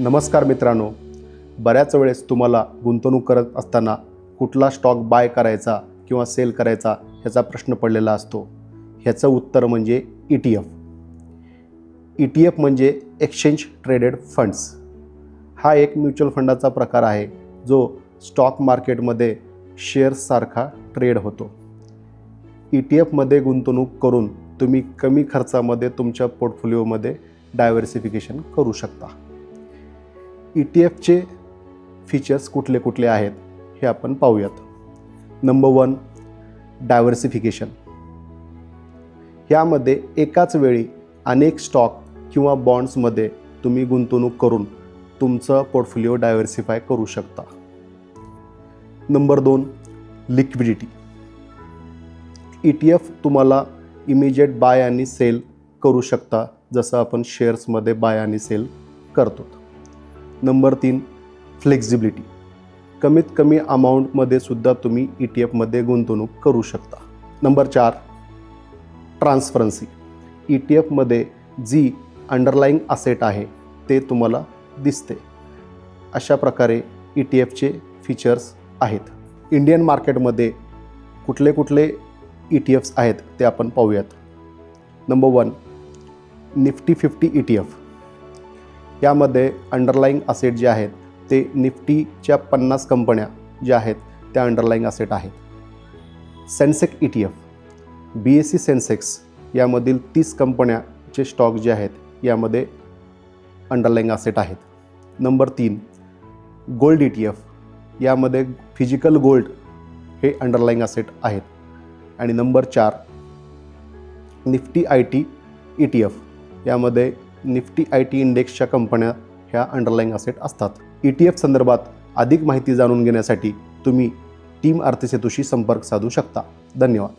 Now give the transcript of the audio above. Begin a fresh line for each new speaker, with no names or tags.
नमस्कार मित्रांनो, बऱ्याच वेळेस तुम्हाला गुंतवणूक करत असताना कुठला स्टॉक बाय करायचा किंवा सेल करायचा ह्याचा प्रश्न पडलेला असतो. ह्याचं उत्तर म्हणजे ETF. ETF म्हणजे एक्सचेंज ट्रेडेड फंड्स. हा एक म्युच्युअल फंडाचा प्रकार आहे जो स्टॉक मार्केटमध्ये शेअर्ससारखा ट्रेड होतो. ETFमध्ये गुंतवणूक करून तुम्ही कमी खर्चामध्ये तुमच्या पोर्टफोलिओमध्ये डायव्हर्सिफिकेशन करू शकता. ETFचे फीचर्स कुठले कुठले आहेत हे आपण पाहूयात. Number 1, diversification. ह्यामध्ये एकाच वेळी अनेक स्टॉक किंवा बॉन्ड्समध्ये तुम्ही गुंतवणूक करून तुमचं पोर्टफोलिओ डायव्हर्सिफाय करू शकता. Number 2, liquidity. ETF तुम्हाला इमिजिएट बाय आणि सेल करू शकता, जसं आपण शेअर्समध्ये बाय आणि सेल करतो. Number 3, flexibility. कमीत कमी अमाऊंटमध्ये सुद्धा तुम्ही ETFमध्ये गुंतवणूक करू शकता. Number 4, transparency. ETFमध्ये जी अंडरलाईंग असेट आहे ते तुम्हाला दिसते. अशा प्रकारे ETFचे फीचर्स आहेत. इंडियन मार्केटमध्ये कुठले कुठले ETFs आहेत ते आपण पाहूयात. Number 1, Nifty 50 ETF. यामध्ये अंडरलाईंग असेट जे आहेत ते निफ्टीच्या 50 कंपन्या ज्या आहेत त्या अंडरलाईंग असेट आहेत. सेन्सेक्स ETF, BSE सेन्सेक्स यामधील 30 कंपन्याचे स्टॉक जे आहेत यामध्ये अंडरलाईंग असेट आहेत. Number 3, gold ETF. यामध्ये फिजिकल गोल्ड हे अंडरलाईंग असेट आहेत. आणि नंबर 4, निफ्टी IT ETF. यामध्ये निफ्टी IT इंडेक्सच्या कंपन्या ह्या अंडरलाईंग असेट असतात. ETF संदर्भात अधिक माहिती जाणून घेण्यासाठी तुम्ही टीम अर्थसेतूशी संपर्क साधू शकता. धन्यवाद.